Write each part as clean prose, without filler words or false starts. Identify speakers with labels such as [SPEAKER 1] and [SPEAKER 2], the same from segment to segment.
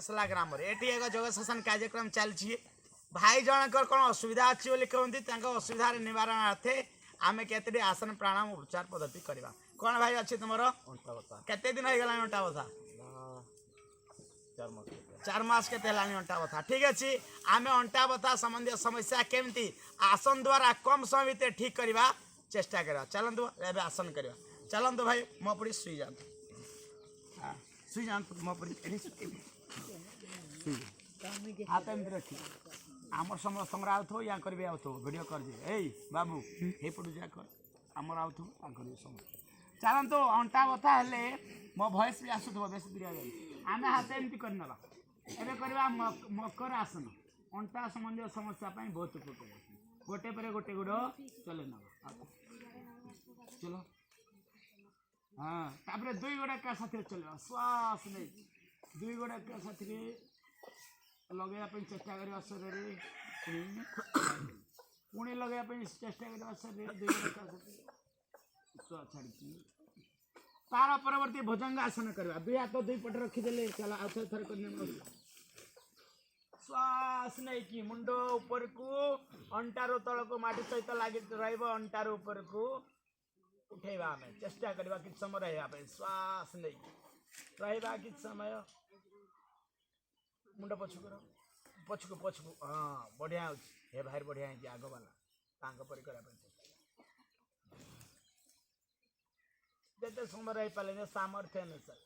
[SPEAKER 1] असला ग्राम एटी एक जग शासन कार्यक्रम चलती भाई जनकर कौन असुविधा अच्छी बोली कहते असुविधा निवारण अर्थे आम के आसन प्राणायाम उपचार पद्धति करवा कौन भाई अच्छे तुम केते दिन हो गला अंटा बथा 4 मास के अंटा बथा ठीक अच्छे आम अंटा बथा संबंधी समस्या केमती आसन द्वारा कम समय भितर ठीक करवा चेष्टा करवा चलतु आसन करवा चलतु भाई मो पड़ी शुई जातु शुई जातु मो पड़ी हाथ एमती रखी आमर समस्त आउ या कर भिडियो कर दे ए बाबू हे पटू जा कर आमर आउ चलतु अंटा बथा हेले मो भयस भी आसुव बेस दूरिया आम हाथ एमती करना एवं करवा मकर आसन अंटा संबंधी समस्या बहुत उपकार गोटे पर गोटे गोड़ चले ना चलो हाँ तापर दुई गोड़ा क्या साथी चलवा श्वास नहीं दुई गोड़ा क्या साथी लगे चेष्टा करवा शरीर पुणी लगे चेष्टा करवा शरीर दुई गोड़ा क्या छाड़ी तार परवर्ती भुजंग आसन करवा दुई हाथ दुई पट रखीदे चला आउ थर करने श्वास नहीं कि मुंड ऊपर को अंटार तल को माटी सहित लगे अंटार ऊपर को उठेवा आम चेष्टा करवा कि समय रहा श्वास नहीं रहा कि समय मुंड पछू कर पछकू पछकू हाँ बढ़िया हे भाई बढ़िया है आग वाला पर जिते समय रही पारे सामर्थ्य अनुसार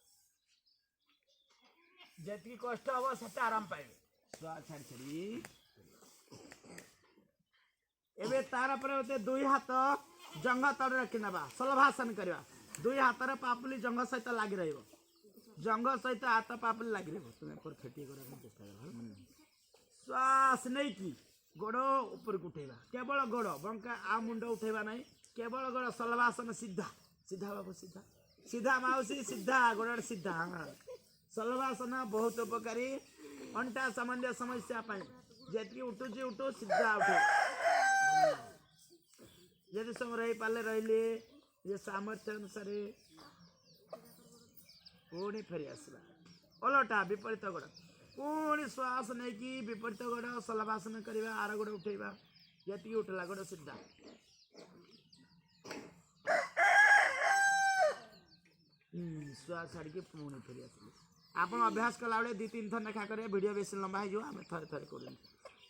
[SPEAKER 1] जी कष्ट हम से आराम पाइबे छाड़ी छाड़ी एवं तार पर दुई हाथ जंघ तले रखी ना सलभासन करवा दुई हाथ पापुली जंघ सहित लगी रंघ सहित हाथ पापुली लगी तुम्हें फेटी चेष्टा कर श्वास नहीं कि गोड़ ऊपर को उठेगा केवल गोड़ बंका आ मुंड उठेगा नहीं केवल गोड़ सलभासन सीधा सीधा बाबू सीधा सीधा माउसी सीधा गोड़ सीधा हाँ सलभासन बहुत उपकारी अंटा संबंधी समस्या जी उठुची उठू सीधा उठे यदि समय रही पाले रही ये सामर्थ्य अनुसार पुणी फेरी आसवा ओलटा विपरीत गोड़ पुणी श्वास नहीं कि विपरीत गोड़ सलभासन करवा आर गोड़ उठेवा जी उठला गोड़ सीधा श्वास छाड़ी पुणी फेरी आस आप अभ्यास कला बेले 2-3 थर लेखा करें वीडियो बेस लंबा हो आम थे थे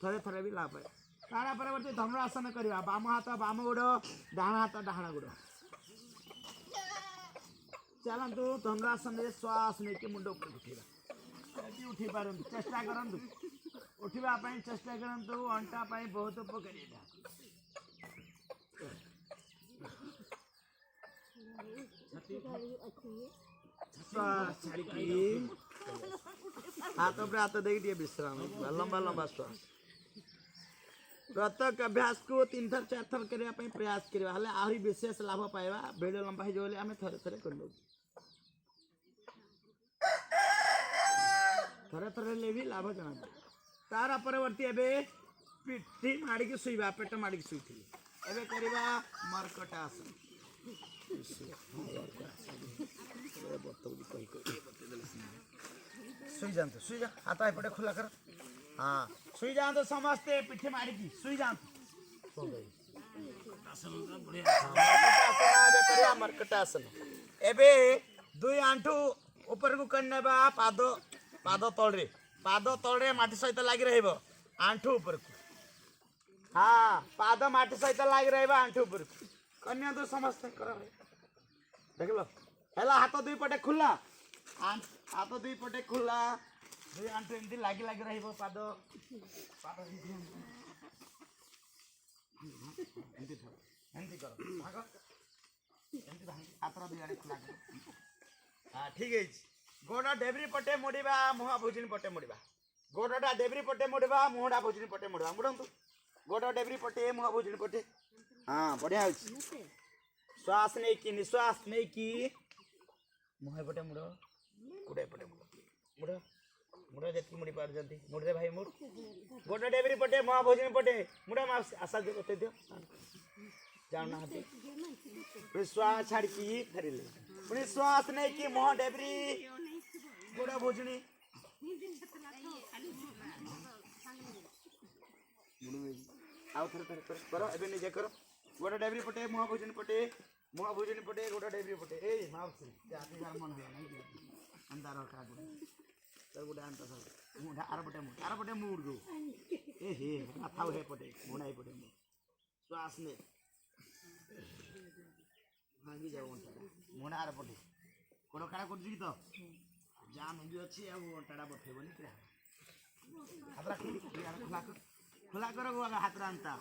[SPEAKER 1] कर थे भी लाभ पाए तार परवर्ती धनुरासन करवा बाम हाथ बाम गोड़ डाण हाथ डाण गोड़ चलतु धनुरासन श्वास नहीं कि मुंड ऊपर उठेगा उठी पार चेष्टा करूँ उठापी चेष्टा करूँ अंटा बहुत उपकारी हाथ पर हाथ दे विश्राम लंबा लंबा श्वास प्रत्येक अभ्यास को 3 थर 4 थर करने प्रयास करवा आहरी विशेष लाभ पाइबा वीडियो लंबा हो आम थे थे कर थे थे भी लाभ जना तार परवर्ती एवं पिठी माड़ी शुवा पेट माड़ी शुई एवं करवा मर्कट आसन शुई जातु शुई जा हाथ एपटे खुला कर हाँ शुई जातु समस्ते पिठी मारिकी शुई जातु मर्कट आसन एबे दुई आंठू ऊपर को करने पाद पाद तले माटी सहित लगी रही आंठू ऊपर को हाँ पाद माटी सहित लगी रहा आंठू ऊपर को कन्या तो समस्त कर देख लो है हाथ 2 पटे खुला हाथ 2 पटे खुला 2 आंठू एमती लगी लगी रही पाद पाद हाँ ठीक है गोड़ डेबरी पटे मोड़ा मुहा भोजनी पटे मोड़ा गोड़ा डेबरी पटे मोड़ा मुहड़ा भोजनी पटे मोड़ा मुड़ू गोड़ डेबरी पटे मुहा भोजनी पटे हाँ बढ़िया श्वास नहीं कि निश्वास नहीं कि मुहे पटे मुड़ गुड़े पटे मुड़ मुड़ जी मुड़ी पार्टी मुड़े भाई मुड़ गोटे डेबरी पटे महाभोजन पटे मुड़ा आशा जो बते दियो जाना श्वास छाड़ी फेरिले श्वास नहीं कि मुह डेबरी गोड़ा भोजनी आउ थरे करो एबे निजे करो गोटे डेबरी पटे मुहा भोजन पटे गोटे डेबरी पटे ए माउसी जाति घर मन होला नहीं अंधार का गोटे तो गोटे अंत सब मुंडा आर पटे मुड़ दो ए हे थाउ हे पटे मुंडा पटे मु श्वास ने भांगी जाओ मुंडा आर पटे कोड़ काड़ा कर तो जाम भी अच्छी आ अंटाड़ा बठेबनी क्या खुला कर हाथ अंता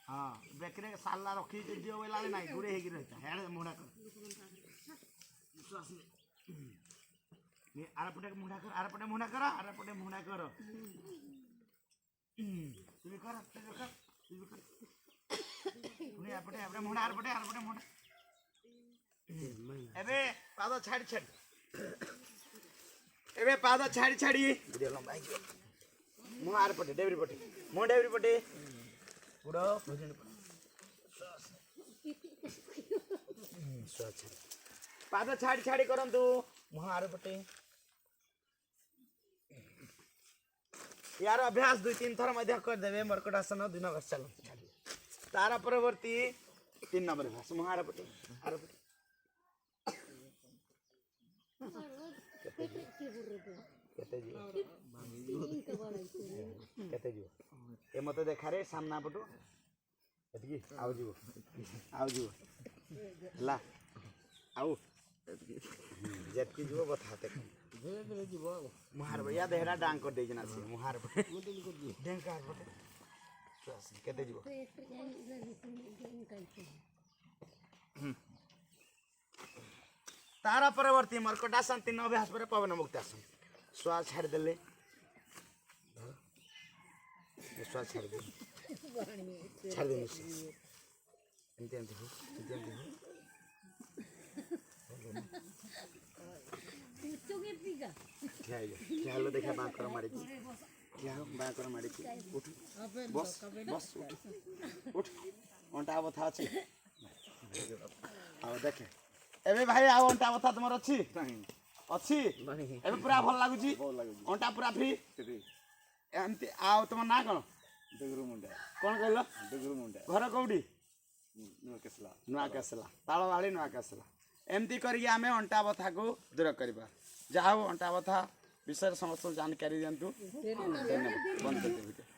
[SPEAKER 1] हाँ बेकरे साला रखी दियो बोला ना गुड़े होगी रहता है मुंडा कर आर पटे मुंडा कर आर पटे मुंडा कर तुम्हें कर मुंडा आर पटे मुंडा एबे पाद छाड़ी मुँह आर पटे डेबरी पटे गुड़ भोजन पाद छाड़ी करंतु मुँह आर पटे यार अभ्यास 2-3 थर करदे मर्कटासन दिन चल तार परवर्ती 3 नंबर अभ्यास मुँह आर पटे केते जीव ए मते देखा रे सामना पटो एतकी आउ जीव ला आउ जेतकी जीव बताते धीरे धीरे जीव मुहार भैया देहरा डांग कर देजना से मुहार पटे डेंग का पटे केते जीव तारा परवर्ती मर्कटासन 3 अभ्यास पर पवन मुक्तासन श्वास छाड़ देले श्वास छाड़ दे एमती हो क्या लो देखा बाकर मारी क्या बाकर मारी उठ बस उठ अंटा बथा अछि आ देखे एबे भाई आ अंटा बथा तुमर अछि एबे पूरा भल लागुची अंटा पूरा फ्री एमती आओ तुम ना कौन डुगरू मुंडा कौन कहल डुगरू मुंडा घर कौटी नुआ केसला तालवाड़ी नुआ केसला एमती करिए आमे अंटा बथा को दूर करबा जा हो अंटा बथा विषय समस्त जानकारी दिंतु धन्यवाद बंद कर